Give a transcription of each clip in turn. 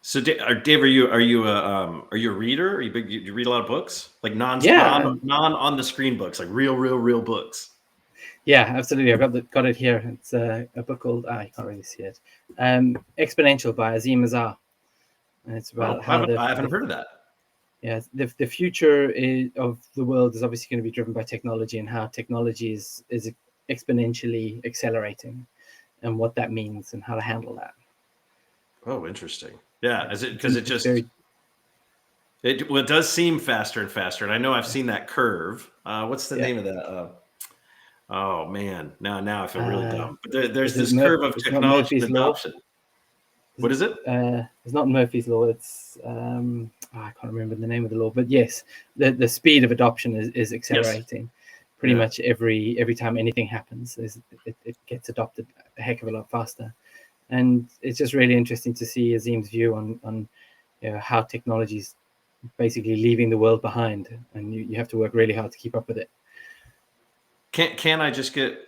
So, Dave, are you a reader? Are you big? You read a lot of books, like non Yeah, on the screen books, like real books. yeah, absolutely. I've got it here. It's a book called you can't really see it. Exponential by Azim Azar, and it's about Oh, how I haven't heard of that. the future of the world is obviously going to be driven by technology, and how technology is exponentially accelerating, and what that means, and how to handle that. Oh, interesting. Yeah, is it It's, because it it's just very it does seem faster and faster, and I know I've seen that curve. What's the yeah. name of that? Oh man, now I feel really dumb. But there's Is it this curve of It's not technology and Murphy's law. adoption. What is it? It's not Murphy's law. It's I can't remember the name of the law, but yes, the speed of adoption is Yes. accelerating. Pretty Yeah. much every time anything happens, it gets adopted a heck of a lot faster, and it's just really interesting to see Azim's view on how technology is basically leaving the world behind, and you have to work really hard to keep up with it. Can I just get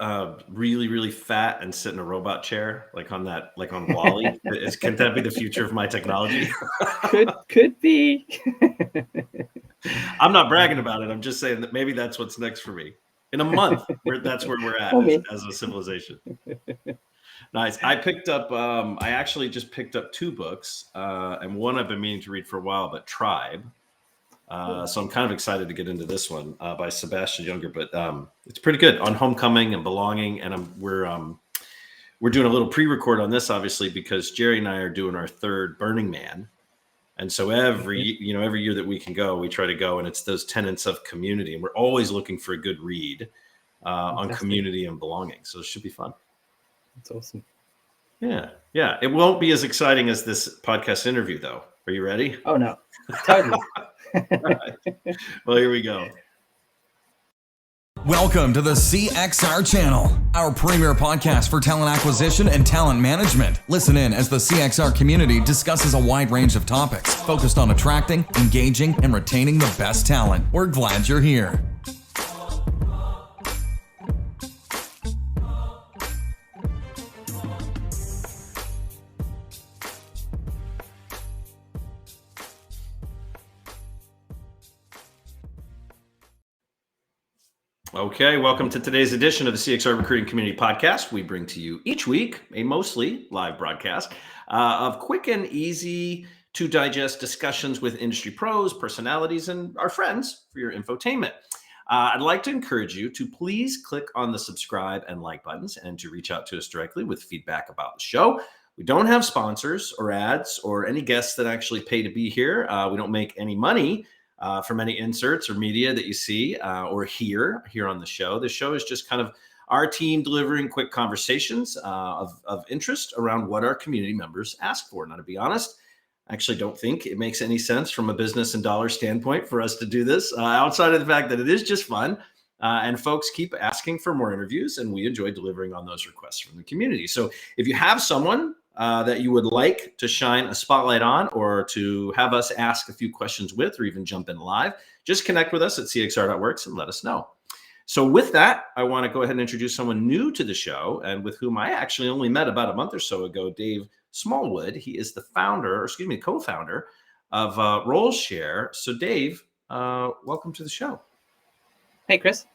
really fat and sit in a robot chair like on Wall-E? Can that be the future of my technology? could be. I'm not bragging about it. I'm just saying that maybe that's what's next for me. In a month, that's where we're at For me. as a civilization. Nice. I actually just picked up two books, and one I've been meaning to read for a while, but Tribe. So I'm kind of excited to get into this one by Sebastian Younger, but it's pretty good on homecoming and belonging. And we're doing a little pre-record on this, obviously, because Jerry and I are doing our third Burning Man. And so every year that we can go, we try to go, and it's those tenets of community. And we're always looking for a good read on community and belonging. So it should be fun. That's awesome. Yeah. It won't be as exciting as this podcast interview, though. Are you ready? Oh no, totally. Right. Well, here we go. Welcome to the CXR channel, our premier podcast for talent acquisition and talent management. Listen in as the CXR community discusses a wide range of topics focused on attracting, engaging, and retaining the best talent. We're glad you're here. Okay, welcome to today's edition of the CXR Recruiting Community Podcast. We bring to you each week a mostly live broadcast of quick and easy to digest discussions with industry pros, personalities, and our friends for your infotainment. I'd like to encourage you to please click on the subscribe and like buttons and to reach out to us directly with feedback about the show. We don't have sponsors or ads or any guests that actually pay to be here. We don't make any money from any inserts or media that you see or hear here on the show. The show is just kind of our team delivering quick conversations of interest around what our community members ask for. Now, to be honest, I actually don't think it makes any sense from a business and dollar standpoint for us to do this outside of the fact that it is just fun. And folks keep asking for more interviews, and we enjoy delivering on those requests from the community. So if you have someone that you would like to shine a spotlight on, or to have us ask a few questions with, or even jump in live, just connect with us at cxr.works and let us know. So with that, I want to go ahead and introduce someone new to the show and with whom I actually only met about a month or so ago, Dave Smallwood. He is the co-founder of Roleshare. So Dave, welcome to the show. Hey, Chris.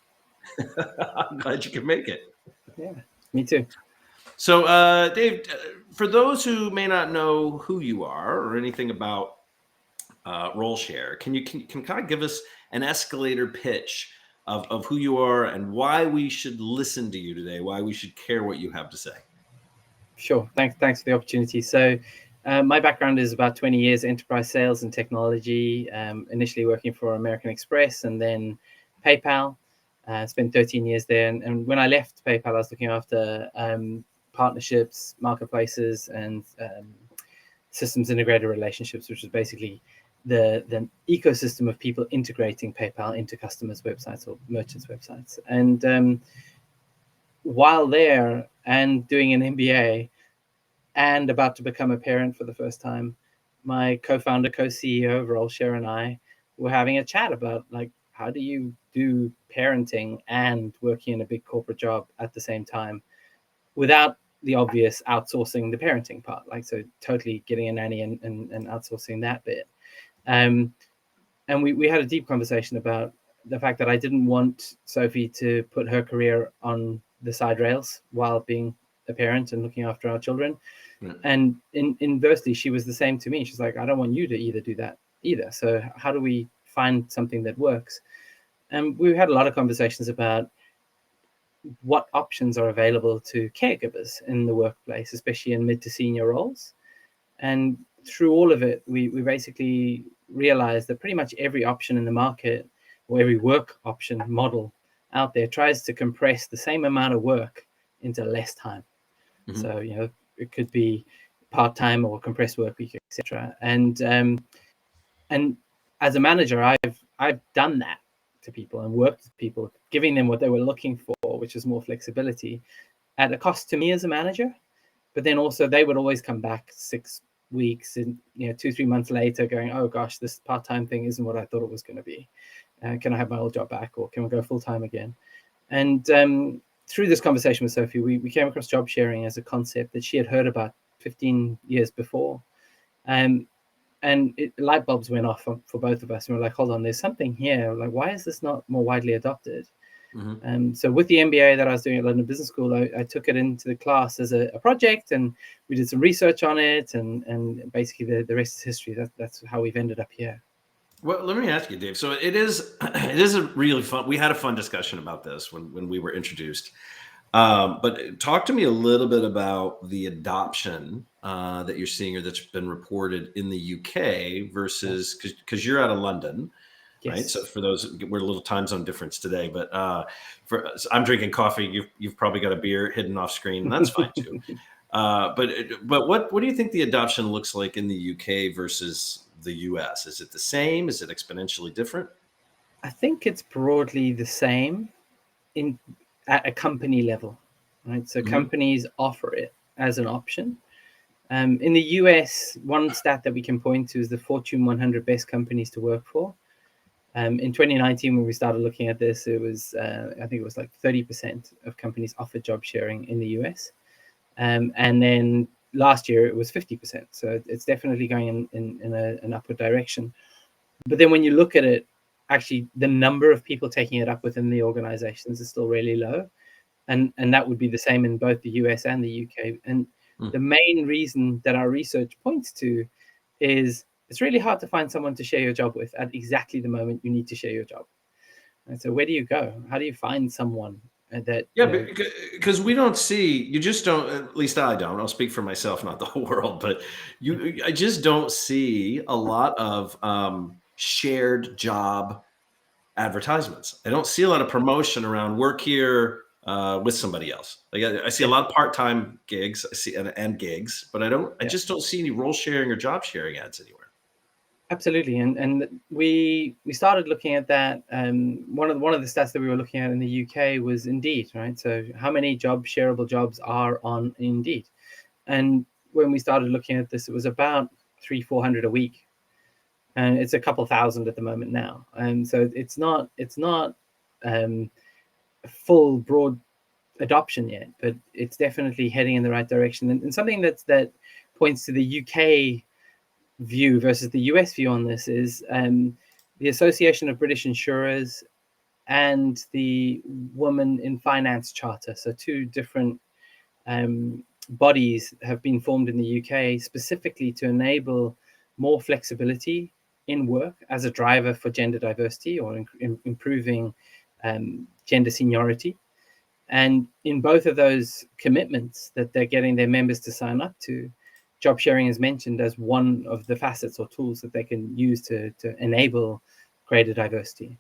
I'm glad you could make it. Yeah, me too. So, Dave, for those who may not know who you are or anything about Roleshare, can you kind of give us an escalator pitch of who you are and why we should listen to you today, why we should care what you have to say? Sure. Thanks for the opportunity. So, my background is about 20 years enterprise sales and technology. Initially working for American Express and then PayPal. Spent 13 years there, and when I left PayPal, I was looking after partnerships, marketplaces, and systems integrator relationships, which is basically the ecosystem of people integrating PayPal into customers' websites or merchants' websites. And while there and doing an MBA and about to become a parent for the first time, my co-founder, co-CEO of Roleshare and I were having a chat about, like, how do you do parenting and working in a big corporate job at the same time without the obvious outsourcing the parenting part, like so totally getting a nanny and outsourcing that bit. And we had a deep conversation about the fact that I didn't want Sophie to put her career on the side rails while being a parent and looking after our children. And inversely, she was the same to me. She's like, I don't want you to either do that either. So how do we find something that works? And we had a lot of conversations about what options are available to caregivers in the workplace, especially in mid to senior roles. And through all of it, we basically realized that pretty much every option in the market, or every work option model out there, tries to compress the same amount of work into less time. So, it could be part-time or compressed work week, etc. And as a manager, I've done that to people and worked with people, giving them what they were looking for, which is more flexibility, at a cost to me as a manager. But then also they would always come back 6 weeks and 2-3 months later going, oh gosh, this part-time thing isn't what I thought it was going to be. Can I have my old job back, or can we go full-time again? And through this conversation with Sophie, we came across job sharing as a concept that she had heard about 15 years before. And light bulbs went off for both of us. And we're like, hold on, there's something here. Like, why is this not more widely adopted? So with the MBA that I was doing at London Business School, I took it into the class as a project, and we did some research on it, and basically the rest is history. That's how we've ended up here. Well, let me ask you, Dave. So it is a really fun. We had a fun discussion about this when we were introduced. But talk to me a little bit about the adoption that you're seeing, or that's been reported in the UK versus, because you're out of London. Yes. Right. So for those, we're a little time zone difference today, but I'm drinking coffee. You've probably got a beer hidden off screen, and that's fine too. But what do you think the adoption looks like in the UK versus the US? Is it the same? Is it exponentially different? I think it's broadly the same at a company level, right? So companies offer it as an option. In the US, one stat that we can point to is the Fortune 100 best companies to work for. In 2019, when we started looking at this, it was, I think it was like 30% of companies offered job sharing in the US. And then last year, it was 50%. So it's definitely going in an upward direction. But then when you look at it, actually, the number of people taking it up within the organizations is still really low. And that would be the same in both the US and the UK. And the main reason that our research points to is it's really hard to find someone to share your job with at exactly the moment you need to share your job. And so where do you go? How do you find someone that... because we don't see, you just don't, at least I don't, I'll speak for myself, not the whole world, but I just don't see a lot of shared job advertisements. I don't see a lot of promotion around work here with somebody else. Like I see a lot of part-time gigs, and gigs, but I just don't see any role sharing or job sharing ads anywhere. Absolutely, and we started looking at that. One of the stats that we were looking at in the UK was Indeed, right? So how many shareable jobs are on Indeed? And when we started looking at this, it was about 300-400 a week, and it's a couple thousand at the moment now. And so it's not full broad adoption yet, but it's definitely heading in the right direction. And something that points to the UK view versus the US view on this is the Association of British Insurers and the Women in Finance Charter. So two different bodies have been formed in the UK specifically to enable more flexibility in work as a driver for gender diversity or improving gender seniority. And in both of those commitments that they're getting their members to sign up to, job sharing is mentioned as one of the facets or tools that they can use to enable greater diversity.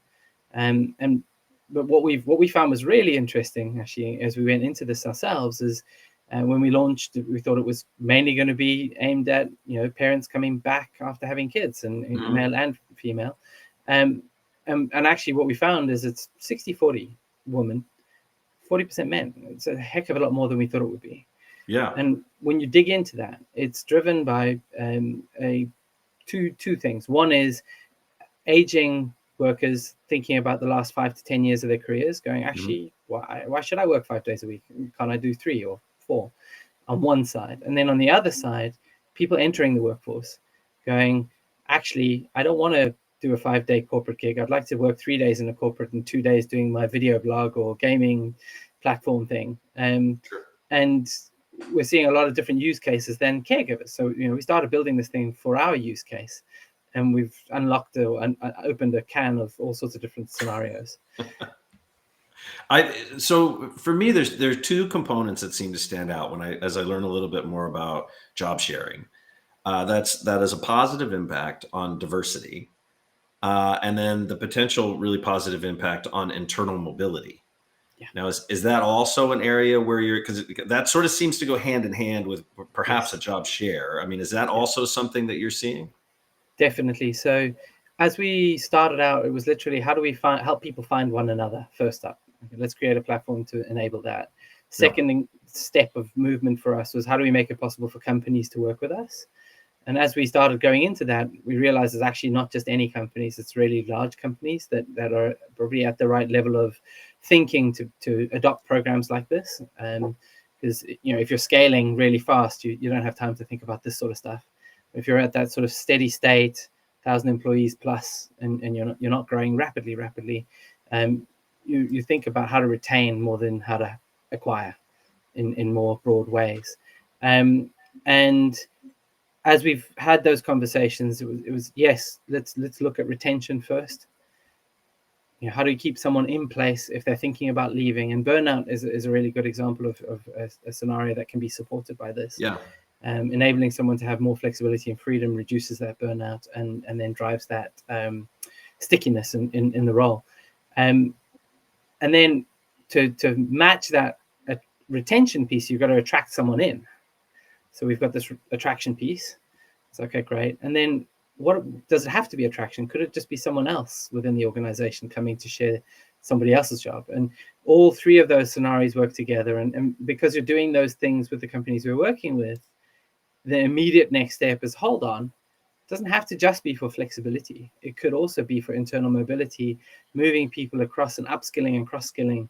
But what we found was really interesting, actually, as we went into this ourselves, is when we launched, we thought it was mainly going to be aimed at parents coming back after having kids, and male and female. And actually, what we found is it's 60-40 women, 40% men. It's a heck of a lot more than we thought it would be. Yeah. And when you dig into that, it's driven by two things. One is aging workers thinking about the last 5 to 10 years of their careers, going, actually, why should I work 5 days a week? Can't I do 3 or 4? on one side. And then on the other side, people entering the workforce going, actually, I don't want to do a 5-day corporate gig. I'd like to work 3 days in a corporate and 2 days doing my video blog or gaming platform thing. And we're seeing a lot of different use cases than caregivers. So, we started building this thing for our use case, and we've unlocked or opened a can of all sorts of different scenarios. So for me, there's two components that seem to stand out as I learn a little bit more about job sharing. That has a positive impact on diversity, and then the potential really positive impact on internal mobility. Yeah. Now, is that also an area where because that sort of seems to go hand in hand with perhaps a job share? I mean, is that also something that you're seeing? Definitely. So as we started out, it was literally, how do we help people find one another first up? Okay, let's create a platform to enable that. Second step of movement for us was, how do we make it possible for companies to work with us? And as we started going into that, we realized it's actually not just any companies, it's really large companies that are probably at the right level of thinking to adopt programs like this. Because if you're scaling really fast, you don't have time to think about this sort of stuff. If you're at that sort of steady state, 1,000 employees plus, and you're not growing rapidly, you think about how to retain more than how to acquire in more broad ways. And as we've had those conversations, it was yes, let's look at retention first. How do you keep someone in place if they're thinking about leaving? And burnout is a really good example of a scenario that can be supported by this. Yeah. Enabling someone to have more flexibility and freedom reduces that burnout and then drives that stickiness in the role. And then to match that retention piece, you've got to attract someone in. So we've got this attraction piece. It's okay, great. And then what does it have to be attraction? Could it just be someone else within the organization coming to share somebody else's job? And all three of those scenarios work together. And because you're doing those things with the companies we're working with, the immediate next step is, hold on, it doesn't have to just be for flexibility. It could also be for internal mobility, moving people across and upskilling and cross-skilling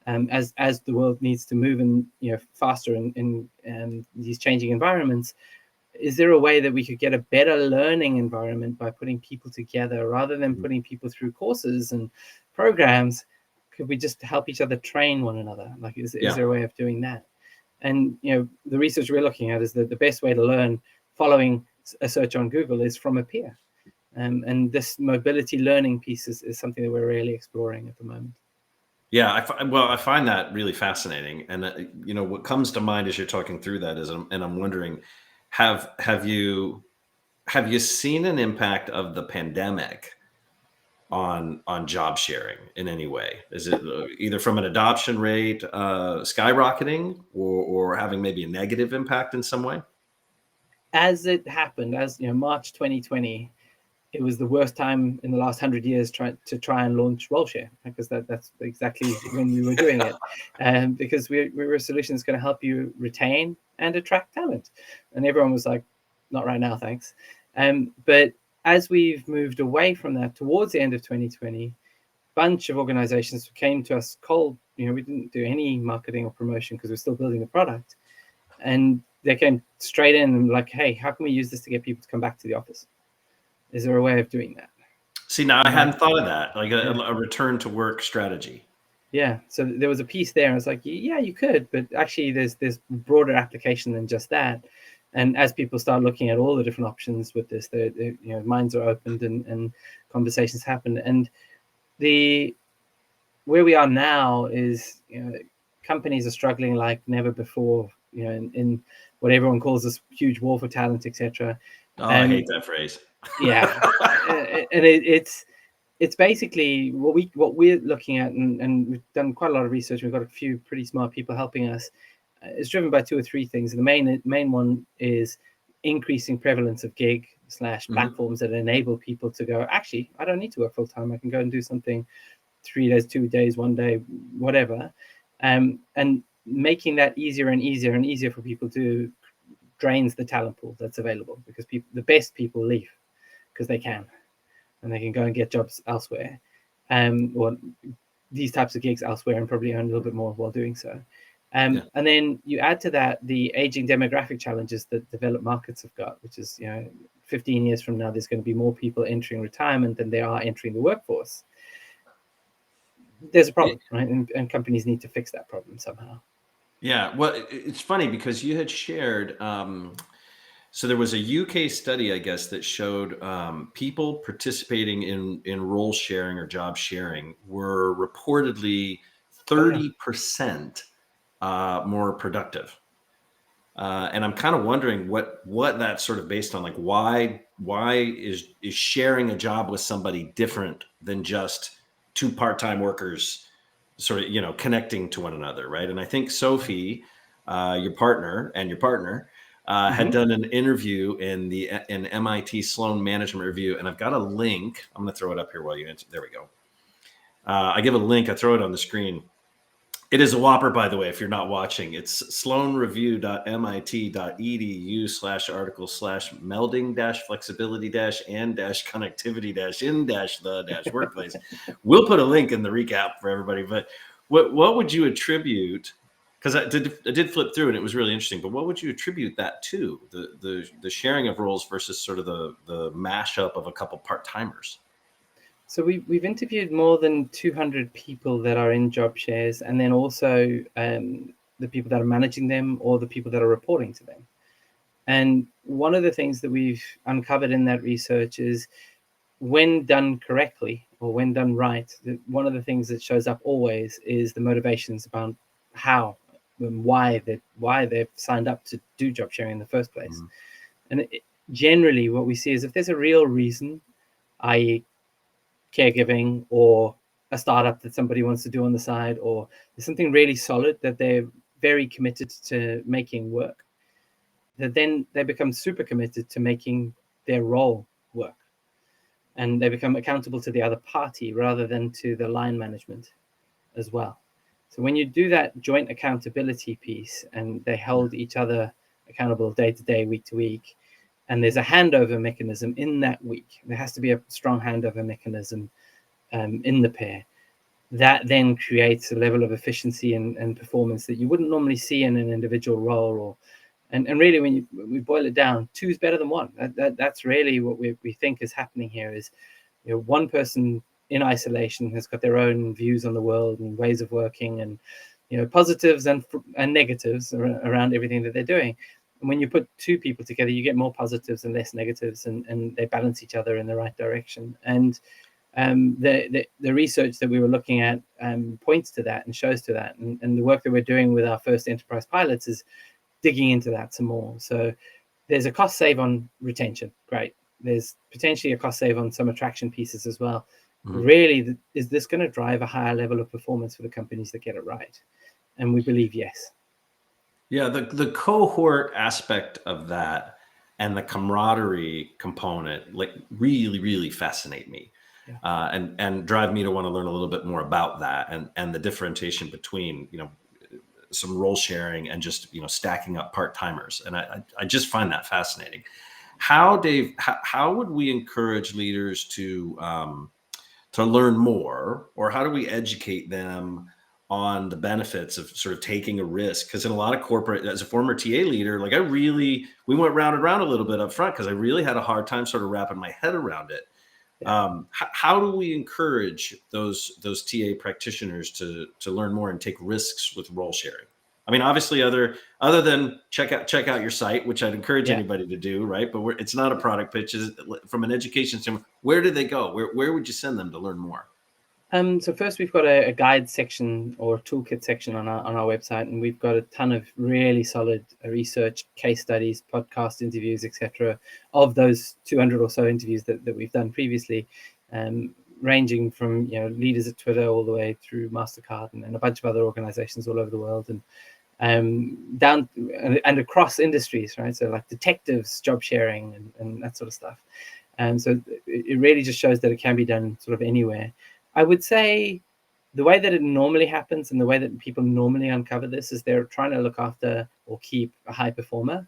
as the world needs to move faster in these changing environments. Is there a way that we could get a better learning environment by putting people together rather than putting people through courses and programs? Could we just help each other train one another? Like, is there a way of doing that? And the research we're looking at is that the best way to learn following a search on Google is from a peer. And this mobility learning piece is something that we're really exploring at the moment. Yeah, I find that really fascinating. And what comes to mind as you're talking through that is, and I'm wondering, have you seen an impact of the pandemic on job sharing in any way? Is it either from an adoption rate skyrocketing or having maybe a negative impact in some way? As it happened, March 2020, it was the worst time in the last 100 years to try and launch Roleshare, because that's exactly when we were doing it. Because we were a solution that's going to help you retain and attract talent. And everyone was like, not right now, thanks. But as we've moved away from that towards the end of 2020, a bunch of organizations came to us cold. We didn't do any marketing or promotion because we're still building the product. And they came straight in and like, hey, how can we use this to get people to come back to the office? Is there a way of doing that? See, now I hadn't thought of that, like a return to work strategy. Yeah, so there was a piece there. And it's like, yeah, you could, but actually there's broader application than just that. And as people start looking at all the different options with this, minds are opened and conversations happen. And where we are now is, companies are struggling like never before, in what everyone calls this huge war for talent, etc. Oh, I hate that phrase. Yeah, and it's basically what we're looking at, and we've done quite a lot of research. We've got a few pretty smart people helping us. It's driven by two or three things. The main one is increasing prevalence of gig / platforms that enable people to go, actually, I don't need to work full time. I can go and do something 3 days, 2 days, 1 day, whatever. And making that easier and easier and easier for people to drains the talent pool that's available, because the best people leave because they can, and they can go and get jobs elsewhere, or these types of gigs elsewhere, and probably earn a little bit more while doing so. And then you add to that the aging demographic challenges that developed markets have got, which is, 15 years from now, there's going to be more people entering retirement than there are entering the workforce. There's a problem, right? And companies need to fix that problem somehow. Yeah, well, it's funny because you had shared, so there was a UK study, I guess, that showed people participating in role sharing or job sharing were reportedly 30% more productive. And I'm kind of wondering what that's sort of based on, like why is sharing a job with somebody different than just two part-time workers sort of, connecting to one another, right? And I think Sophie, your partner, had done an interview in MIT Sloan Management Review, and I've got a link. I'm going to throw it up here while you answer. There we go. I give a link. I throw it on the screen. It is a whopper, by the way, if you're not watching. It's sloanreview.mit.edu/article/melding-flexibility-and-connectivity-in-the-workplace. We'll put a link in the recap for everybody. But what would you attribute? Because I did flip through and it was really interesting. But what would you attribute that to? The sharing of roles versus sort of the mashup of a couple part-timers? So we've interviewed more than 200 people that are in job shares, and then also the people that are managing them or the people that are reporting to them. And one of the things that we've uncovered in that research is, when done correctly or when done right, one of the things that shows up always is the motivations about how and why they've signed up to do job sharing in the first place. And generally what we see is, if there's a real reason, i.e. caregiving or a startup that somebody wants to do on the side, or there's something really solid that they're very committed to making work, that then they become super committed to making their role work, and they become accountable to the other party rather than to the line management as well. So when you do that joint accountability piece, and they hold each other accountable day to day, week to week, and there's a handover mechanism in that week, there has to be a strong handover mechanism in the pair, that then creates a level of efficiency and performance that you wouldn't normally see in an individual role. And really, when we boil it down, two is better than one. That's really what we think is happening here. Is, one person in isolation has got their own views on the world and ways of working, and positives and negatives around everything that they're doing. And when you put two people together, you get more positives and less negatives, and they balance each other in the right direction. And the research that we were looking at points to that and shows to that. And the work that we're doing with our first enterprise pilots is digging into that some more. So there's a cost save on retention. Great. There's potentially a cost save on some attraction pieces as well. Really, is this going to drive a higher level of performance for the companies that get it right? And we believe yes. Yeah, the cohort aspect of that and the camaraderie component, like, really, really fascinate me, and drive me to want to learn a little bit more about that, and the differentiation between some role sharing and just stacking up part-timers. And I just find that fascinating. Dave, how would we encourage leaders to learn more, or how do we educate them on the benefits of sort of taking a risk? Because in a lot of corporate, as a former TA leader, like we went round and round a little bit up front because I really had a hard time sort of wrapping my head around it. How do we encourage those TA practitioners to learn more and take risks with role sharing? I mean, obviously, other than check out your site, which I'd encourage anybody to do, right? But it's not a product pitch. From an education standpoint, where do they go? Where would you send them to learn more? So first, we've got a guide section or a toolkit section on our website, and we've got a ton of really solid research, case studies, podcast interviews, etc., of those 200 or so interviews that we've done previously, ranging from leaders at Twitter all the way through MasterCard and a bunch of other organizations all over the world, and down and across industries, right? So like detectives, job sharing, and that sort of stuff. And so it really just shows that it can be done sort of anywhere. I would say the way that it normally happens and the way that people normally uncover this is they're trying to look after or keep a high performer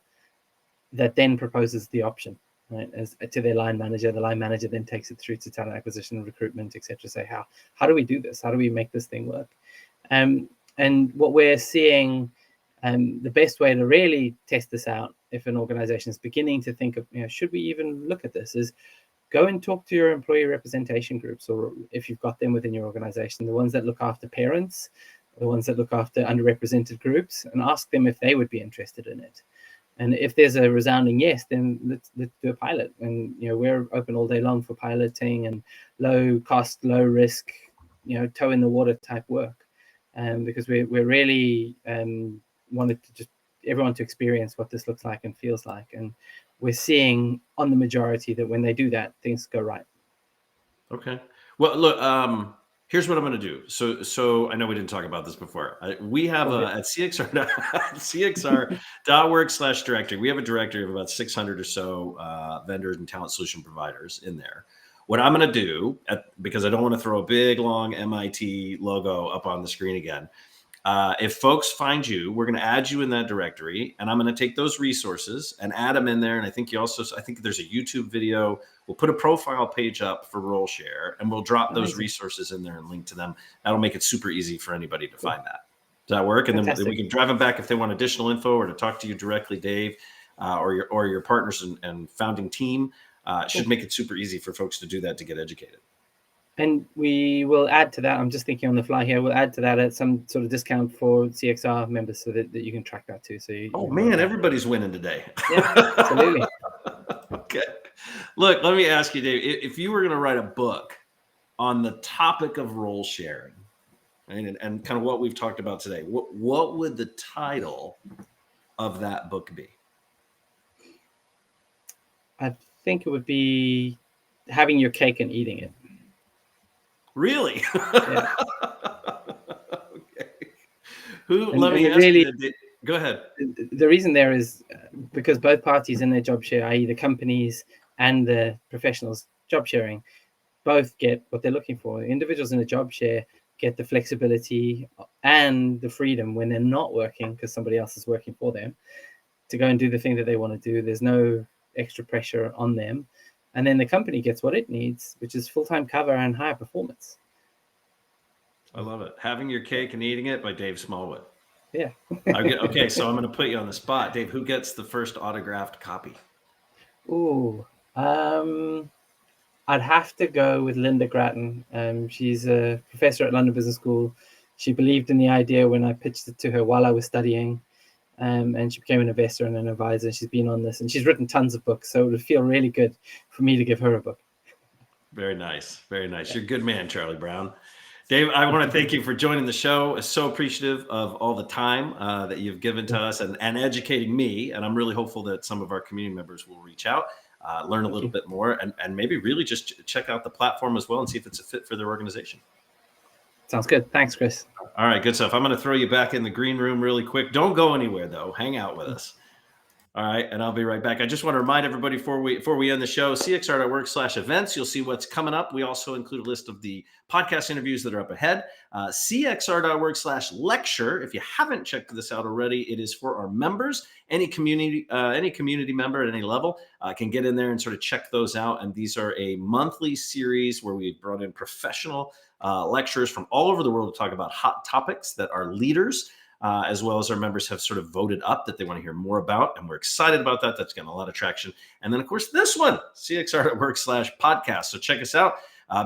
that then proposes the option, right, to their line manager. The line manager then takes it through to talent acquisition, recruitment, etc. Say, how do we do this? How do we make this thing work? And what we're seeing The best way to really test this out, if an organization is beginning to think of, should we even look at this, is go and talk to your employee representation groups, or if you've got them within your organization, the ones that look after parents, the ones that look after underrepresented groups, and ask them if they would be interested in it. And if there's a resounding yes, then let's do a pilot. And we're open all day long for piloting and low cost, low risk, toe in the water type work, because we're really wanted to just everyone to experience what this looks like and feels like. And we're seeing on the majority that when they do that, things go right. Okay. Well, look, here's what I'm going to do. So I know we didn't talk about this before. We have at cxr.work/directory, we have a directory of about 600 or so vendors and talent solution providers in there. What I'm going to do, because I don't want to throw a big, long MIT logo up on the screen again, if folks find you, we're going to add you in that directory, and I'm going to take those resources and add them in there. And I think I think there's a YouTube video. We'll put a profile page up for Roleshare, and we'll drop those resources in there and link to them. That'll make it super easy for anybody to find that. Does that work? And then we can drive them back if they want additional info or to talk to you directly, Dave, or your partners and founding team. Should make it super easy for folks to do that, to get educated. And we will add to that. I'm just thinking on the fly here. We'll add to that at some sort of discount for CXR members, so that you can track that too. So everybody's winning today. Yeah, absolutely. Okay. Look, let me ask you, Dave, if you were going to write a book on the topic of role sharing, and kind of what we've talked about today, what would the title of that book be? I think it would be Having Your Cake and Eating It. Really? Yeah. Okay. Let me ask you. Go ahead. The reason there is because both parties in their job share, i.e. the companies and the professionals job sharing, both get what they're looking for. The individuals in a job share get the flexibility and the freedom when they're not working because somebody else is working for them to go and do the thing that they want to do. There's no extra pressure on them. And then the company gets what it needs, which is full-time cover and higher performance. I love it. Having Your Cake and Eating It by Dave Smallwood. Yeah. Okay, so I'm going to put you on the spot. Dave, who gets the first autographed copy? Ooh, I'd have to go with Linda Grattan. She's a professor at London Business School. She believed in the idea when I pitched it to her while I was studying. And she became an investor and an advisor. She's been on this, and she's written tons of books. So it would feel really good for me to give her a book. Very nice. Very nice. You're a good man, Charlie Brown. Dave, I want to thank you for joining the show. I'm so appreciative of all the time that you've given to us and educating me. And I'm really hopeful that some of our community members will reach out, learn a little bit more, and maybe really just check out the platform as well and see if it's a fit for their organization. Sounds good. Thanks, Chris. All right, good stuff. I'm going to throw you back in the green room really quick. Don't go anywhere, though. Hang out with us. All right, and I'll be right back. I just want to remind everybody before we end the show, cxr.work/events. You'll see what's coming up. We also include a list of the podcast interviews that are up ahead. cxr.work/lecture. If you haven't checked this out already, it is for our members. Any community member at any level can get in there and sort of check those out. And these are a monthly series where we brought in professional lecturers from all over the world to talk about hot topics that our leaders as well as our members have sort of voted up that they want to hear more about. And we're excited about that. That's getting a lot of traction. And then, of course, this one, cxr.work/podcast. So check us out.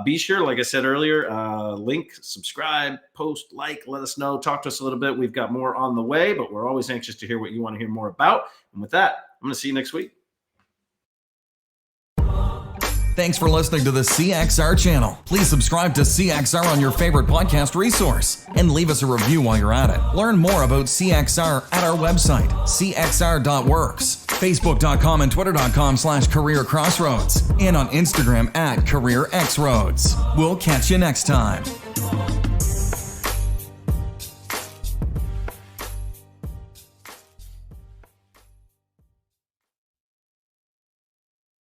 Be sure, like I said earlier, link, subscribe, post, like, let us know, talk to us a little bit. We've got more on the way, but we're always anxious to hear what you want to hear more about. And with that, I'm going to see you next week. Thanks for listening to the CXR channel. Please subscribe to CXR on your favorite podcast resource and leave us a review while you're at it. Learn more about CXR at our website, cxr.works, facebook.com and twitter.com/careercrossroads, and on Instagram @careerxroads. We'll catch you next time.